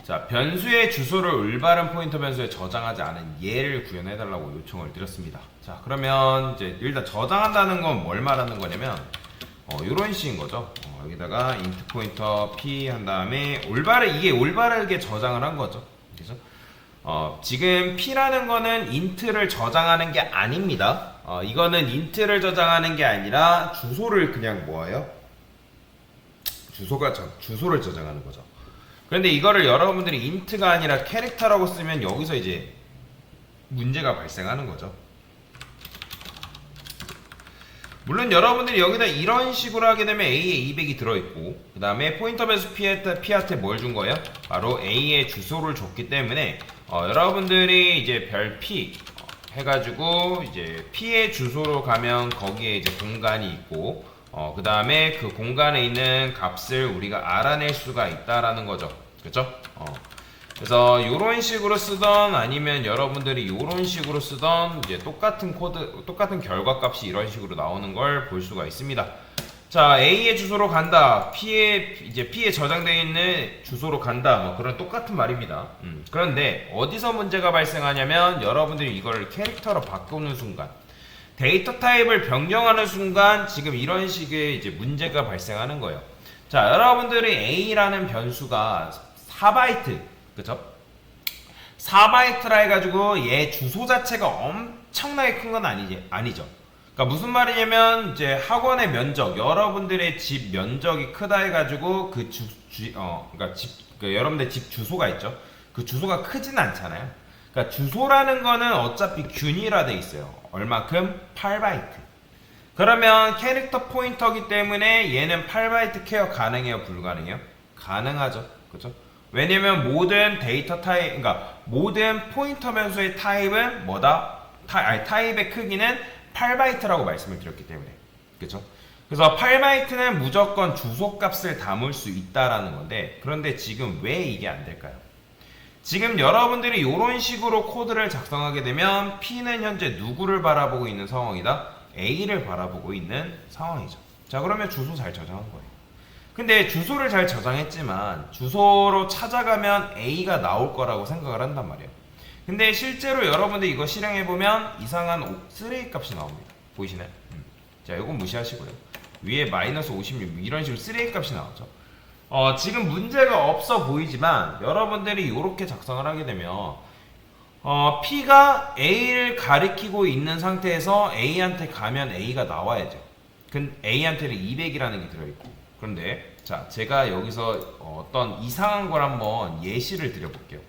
자, 변수의 주소를 올바른 포인터 변수에 저장하지 않은 예를 구현해달라고 요청을 드렸습니다. 자, 그러면 이제 일단 저장한다는 건 뭘 말하는 거냐면 이런 식인 거죠. 여기다가 int 포인터 p 한 다음에 이게 올바르게 저장을 한 거죠. 그래서 지금 p라는 거는 int를 저장하는 게 아닙니다. 이거는 int를 저장하는 게 아니라 주소를 그냥 뭐예요? 주소를 저장하는 거죠. 그런데 이거를 여러분들이 int가 아니라 캐릭터라고 쓰면 여기서 이제 문제가 발생하는 거죠. 물론 여러분들이 여기다 이런 식으로 하게 되면 A에 200이 들어있고 그 다음에 포인터 변수 P한테 뭘 준 거예요? 바로 A의 주소를 줬기 때문에 여러분들이 이제 별 P 해가지고 이제 P의 주소로 가면 거기에 이제 공간이 있고 그 다음에 그 공간에 있는 값을 우리가 알아낼 수가 있다라는 거죠. 그쵸? 그래서 이런 식으로 쓰던 아니면 여러분들이 이런 식으로 쓰던 이제 똑같은 결과 값이 이런 식으로 나오는 걸 볼 수가 있습니다. 자, A의 주소로 간다. P에 저장되어 있는 주소로 간다. 뭐 그런 똑같은 말입니다. 그런데 어디서 문제가 발생하냐면 여러분들이 이걸 캐릭터로 바꾸는 순간 데이터 타입을 변경하는 순간 지금 이런 식의 이제 문제가 발생하는 거예요. 자, 여러분들이 A라는 변수가 4바이트, 그쵸? 4바이트라 해가지고 얘 주소 자체가 엄청나게 큰 건 아니죠. 그러니까 무슨 말이냐면 이제 학원의 면적, 여러분들의 집 면적이 크다 해가지고 여러분들 집 주소가 있죠. 그 주소가 크진 않잖아요. 그러니까 주소라는 거는 어차피 균일화 돼 있어요. 얼마큼? 8바이트. 그러면 캐릭터 포인터기 때문에 얘는 8바이트 케어 가능해요? 불가능해요? 가능하죠. 그죠? 왜냐면 모든 데이터 타입, 그러니까 모든 포인터 변수의 타입은 뭐다? 타입의 크기는 8바이트라고 말씀을 드렸기 때문에. 그죠? 그래서 8바이트는 무조건 주소 값을 담을 수 있다라는 건데, 그런데 지금 왜 이게 안 될까요? 지금 여러분들이 이런 식으로 코드를 작성하게 되면 P는 현재 누구를 바라보고 있는 상황이다? A를 바라보고 있는 상황이죠. 자, 그러면 주소 잘 저장한 거예요. 근데 주소를 잘 저장했지만 주소로 찾아가면 A가 나올 거라고 생각을 한단 말이에요. 근데 실제로 여러분들 이거 실행해보면 이상한 쓰레기 값이 나옵니다. 보이시나요? 자, 이건 무시하시고요. 위에 마이너스 56 이런 식으로 쓰레기 값이 나오죠. 지금 문제가 없어 보이지만 여러분들이 이렇게 작성을 하게 되면 P가 A를 가리키고 있는 상태에서 A한테 가면 A가 나와야죠. A한테는 200이라는 게 들어있고. 그런데 자, 제가 여기서 어떤 이상한 걸 한번 예시를 드려볼게요.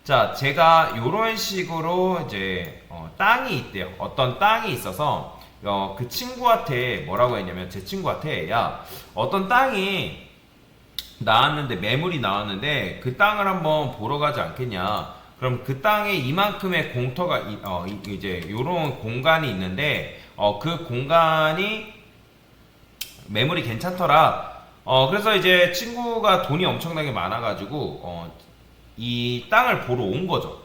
자, 제가 이런 식으로 이제 땅이 있대요. 어떤 땅이 있어서 그 친구한테 뭐라고 했냐면 제 친구한테 야, 어떤 땅이 나왔는데 매물이 나왔는데 그 땅을 한번 보러 가지 않겠냐? 그럼 그 땅에 이만큼의 공터가 이제 요런 공간이 있는데 그 공간이 매물이 괜찮더라. 그래서 이제 친구가 돈이 엄청나게 많아가지고 이 땅을 보러 온 거죠.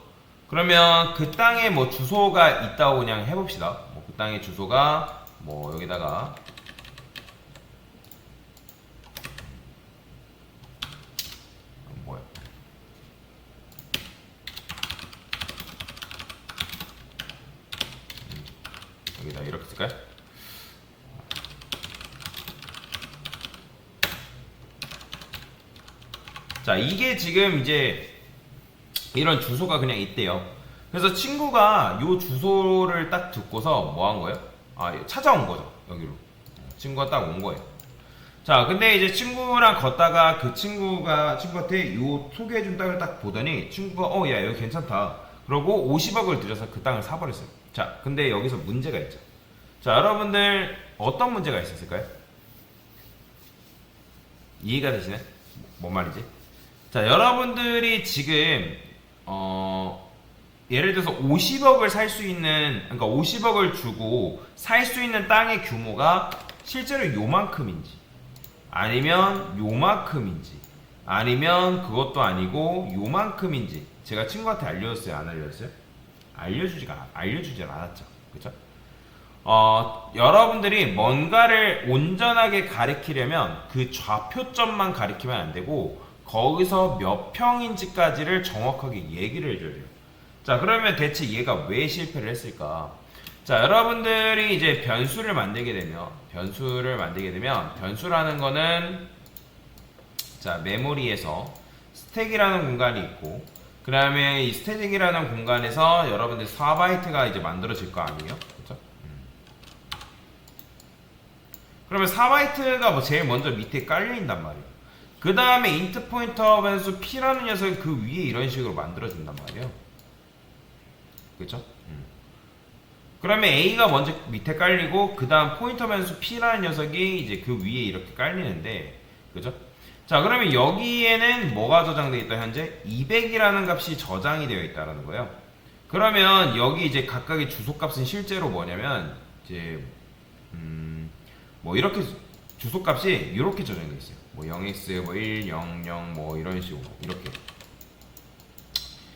그러면 그 땅에 뭐 주소가 있다고 그냥 해봅시다. 뭐 그 땅의 주소가 뭐 여기다가 뭐야? 여기다 이렇게 쓸까요? 자, 이게 지금 이제 이런 주소가 그냥 있대요. 그래서 친구가 요 주소를 딱 듣고서 뭐 한 거예요? 찾아온 거죠. 여기로. 친구가 딱 온 거예요. 자, 근데 이제 친구랑 걷다가 그 친구한테 요 소개해준 땅을 딱 보더니 친구가 야, 여기 괜찮다. 그러고 50억을 들여서 그 땅을 사버렸어요. 자, 근데 여기서 문제가 있죠. 자, 여러분들 어떤 문제가 있었을까요? 이해가 되시나요? 뭔 말이지? 자, 여러분들이 지금 예를 들어서 50억을 살 수 있는, 그러니까 50억을 주고 살 수 있는 땅의 규모가 실제로 요만큼인지 아니면 요만큼인지 아니면 그것도 아니고 요만큼인지 제가 친구한테 알려줬어요? 안 알려줬어요? 알려주질 않았죠. 그쵸? 여러분들이 뭔가를 온전하게 가리키려면 그 좌표점만 가리키면 안 되고 거기서 몇 평인지까지를 정확하게 얘기를 해줘야 돼요. 자, 그러면 대체 얘가 왜 실패를 했을까? 자, 여러분들이 이제 변수를 만들게 되면 변수라는 거는 자, 메모리에서 스택이라는 공간이 있고, 그 다음에 이 스택이라는 공간에서 여러분들 4바이트가 이제 만들어질 거 아니에요? 그렇죠? 그러면 4바이트가 뭐 제일 먼저 밑에 깔려 있단 말이에요. 그 다음에 int 포인터 변수 p라는 녀석이 그 위에 이런 식으로 만들어진단 말이에요. 그렇죠? 그러면 a가 먼저 밑에 깔리고 그 다음 포인터 변수 p라는 녀석이 이제 그 위에 이렇게 깔리는데, 그죠? 자, 그러면 여기에는 뭐가 저장되어 있다? 현재 200이라는 값이 저장이 되어 있다는 거예요. 그러면 여기 이제 각각의 주소값은 실제로 뭐냐면 이제 뭐 이렇게 주소값이 이렇게 저장되어 있어요. 뭐 0x, 뭐 1, 0, 0, 뭐 이런 식으로 이렇게.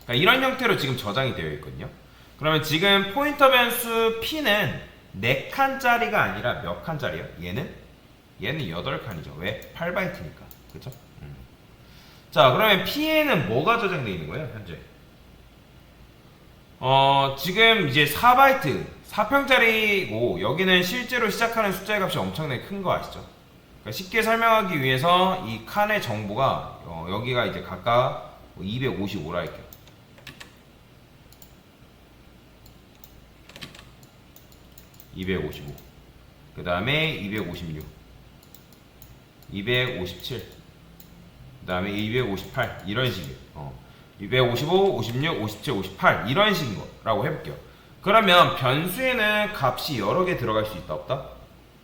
그러니까 이런 형태로 지금 저장이 되어 있거든요. 그러면 지금 포인터 변수 p는 4칸짜리가 아니라 몇 칸짜리요? 얘는 8칸이죠. 왜? 8바이트니까. 그쵸? 자, 그러면 p에는 뭐가 저장되어 있는 거예요, 현재? 지금 이제 4바이트, 4평짜리고, 여기는 실제로 시작하는 숫자의 값이 엄청나게 큰 거 아시죠? 그러니까 쉽게 설명하기 위해서 이 칸의 정보가, 여기가 이제 각각 255라 할게요. 255. 그 다음에 256. 257. 그 다음에 258 이런 식이에요. 255, 56, 57, 58 이런 식인 거라고 해볼게요. 그러면 변수에는 값이 여러 개 들어갈 수 있다 없다?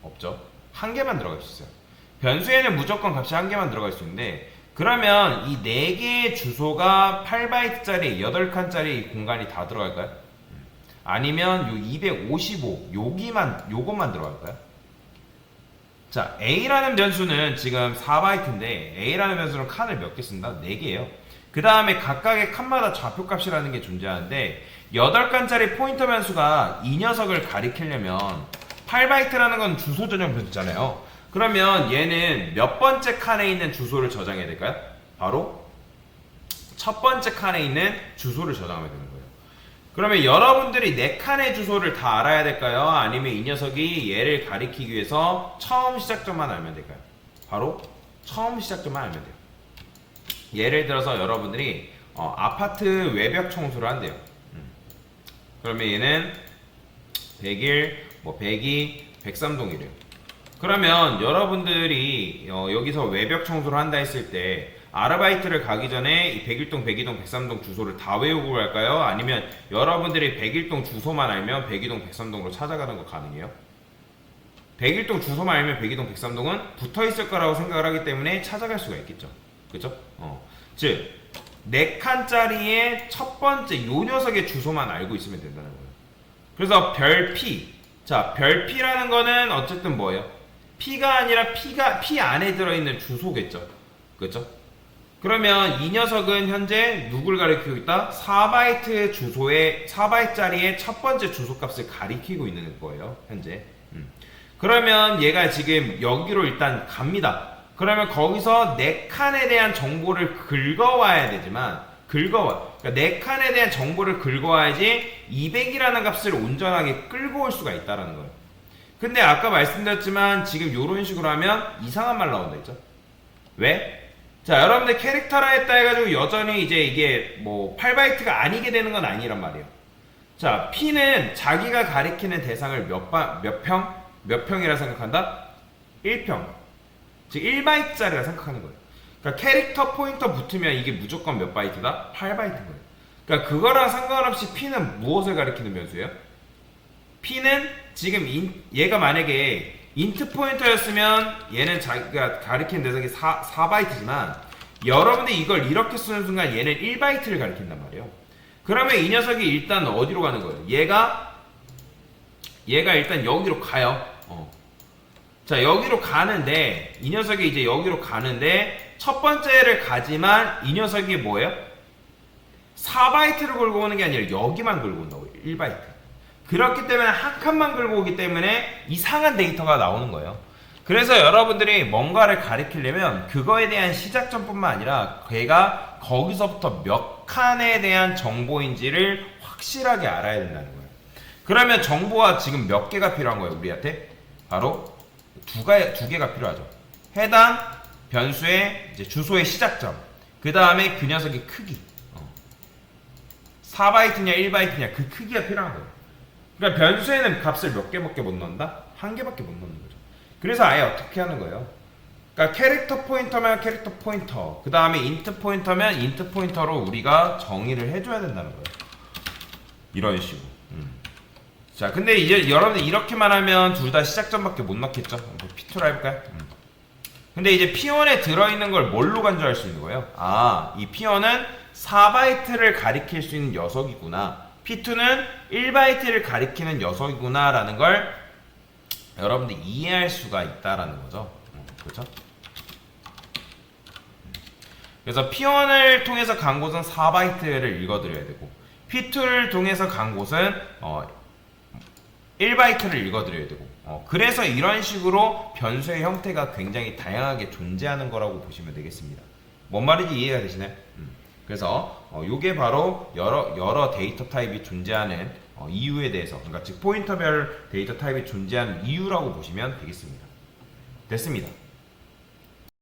없죠. 한 개만 들어갈 수 있어요. 변수에는 무조건 값이 한 개만 들어갈 수 있는데, 그러면 이 4개의 주소가 8바이트짜리 8칸짜리 공간이 다 들어갈까요? 아니면 요 255 요것만 들어갈까요? 자, A라는 변수는 지금 4바이트인데 A라는 변수는 칸을 몇 개 쓴다? 4개예요. 그 다음에 각각의 칸마다 좌표값이라는 게 존재하는데 8칸짜리 포인터 변수가 이 녀석을 가리키려면 8바이트라는 건 주소 전용 변수잖아요. 그러면 얘는 몇 번째 칸에 있는 주소를 저장해야 될까요? 바로 첫 번째 칸에 있는 주소를 저장하면 되는 거예요. 그러면 여러분들이 4칸의 주소를 다 알아야 될까요? 아니면 이 녀석이 얘를 가리키기 위해서 처음 시작점만 알면 될까요? 바로 처음 시작점만 알면 돼요. 예를 들어서 여러분들이 아파트 외벽 청소를 한대요. 그러면 얘는 101, 뭐 102, 103동이래요. 그러면 여러분들이 여기서 외벽 청소를 한다 했을 때 아르바이트를 가기 전에 이 101동, 102동, 103동 주소를 다 외우고 갈까요? 아니면 여러분들이 101동 주소만 알면 102동, 103동으로 찾아가는 거 가능해요? 101동 주소만 알면 102동, 103동은 붙어있을 거라고 생각을 하기 때문에 찾아갈 수가 있겠죠. 그쵸? 즉 4칸짜리의 첫 번째 요 녀석의 주소만 알고 있으면 된다는 거예요. 그래서 별 P. 자, 별 P라는 거는 어쨌든 뭐예요? P가 아니라 P 안에 들어있는 주소겠죠. 그쵸? 그러면 이 녀석은 현재 누굴 가리키고 있다? 4바이트 주소의 4바이트짜리의 첫 번째 주소 값을 가리키고 있는 거예요, 현재. 그러면 얘가 지금 여기로 일단 갑니다. 그러면 거기서 4칸에 대한 정보를 긁어와야 되지만, 그러니까 4칸에 대한 정보를 긁어와야지 200이라는 값을 온전하게 끌고 올 수가 있다는 거예요. 근데 아까 말씀드렸지만 지금 이런 식으로 하면 이상한 말 나온다 했죠. 왜? 자, 여러분들 캐릭터라 했다 해가지고 여전히 이제 이게 뭐 8바이트가 아니게 되는 건 아니란 말이에요. 자, P는 자기가 가리키는 대상을 몇 평이라 생각한다? 1평. 즉 1바이트짜리라 생각하는 거예요. 그러니까 캐릭터 포인터 붙으면 이게 무조건 몇 바이트다? 8바이트인 거예요. 그러니까 그거랑 상관없이 P는 무엇을 가리키는 변수예요? P는 지금 얘가 만약에 int 포인터였으면 얘는 자기가 가리키는 대상이 4바이트지만 여러분들이 이걸 이렇게 쓰는 순간 얘는 1바이트를 가리킨단 말이에요. 그러면 이 녀석이 일단 어디로 가는 거예요? 얘가 일단 여기로 가요. 자, 여기로 가는데 이 녀석이 이제 여기로 가는데 첫 번째를 가지만 이 녀석이 뭐예요? 4바이트를 걸고 오는 게 아니라 여기만 걸고 온다고. 1바이트. 그렇기 때문에 한 칸만 걸고 오기 때문에 이상한 데이터가 나오는 거예요. 그래서 여러분들이 뭔가를 가리키려면 그거에 대한 시작점뿐만 아니라 걔가 거기서부터 몇 칸에 대한 정보인지를 확실하게 알아야 된다는 거예요. 그러면 정보가 지금 몇 개가 필요한 거예요, 우리한테? 바로 두 개가 필요하죠. 해당 변수의 이제 주소의 시작점, 그 다음에 그 녀석의 크기. 4바이트냐 1바이트냐 그 크기가 필요한 거예요. 그러니까 변수에는 값을 몇 개밖에 못 넣는다? 한 개밖에 못 넣는 거죠. 그래서 아예 어떻게 하는 거예요? 그러니까 캐릭터 포인터면 캐릭터 포인터, 그 다음에 인트 포인터면 인트 포인터로 우리가 정의를 해줘야 된다는 거예요. 이런 식으로. 자, 근데 이제 여러분들 이렇게만 하면 둘 다 시작점밖에 못 넣겠죠? P2로 해볼까요? 근데 이제 P1에 들어있는 걸 뭘로 간주할 수 있는 거예요? 아, 이 P1은 4바이트를 가리킬 수 있는 녀석이구나. P2는 1바이트를 가리키는 녀석이구나 라는 걸 여러분들 이해할 수가 있다라는 거죠. 그렇죠? 그래서 P1을 통해서 간 곳은 4바이트를 읽어드려야 되고 P2를 통해서 간 곳은 1바이트를 읽어드려야 되고 그래서 이런 식으로 변수의 형태가 굉장히 다양하게 존재하는 거라고 보시면 되겠습니다. 뭔 말인지 이해가 되시나요? 그래서 이게 바로 여러 데이터 타입이 존재하는 이유에 대해서, 그러니까 즉 포인터별 데이터 타입이 존재하는 이유라고 보시면 되겠습니다. 됐습니다.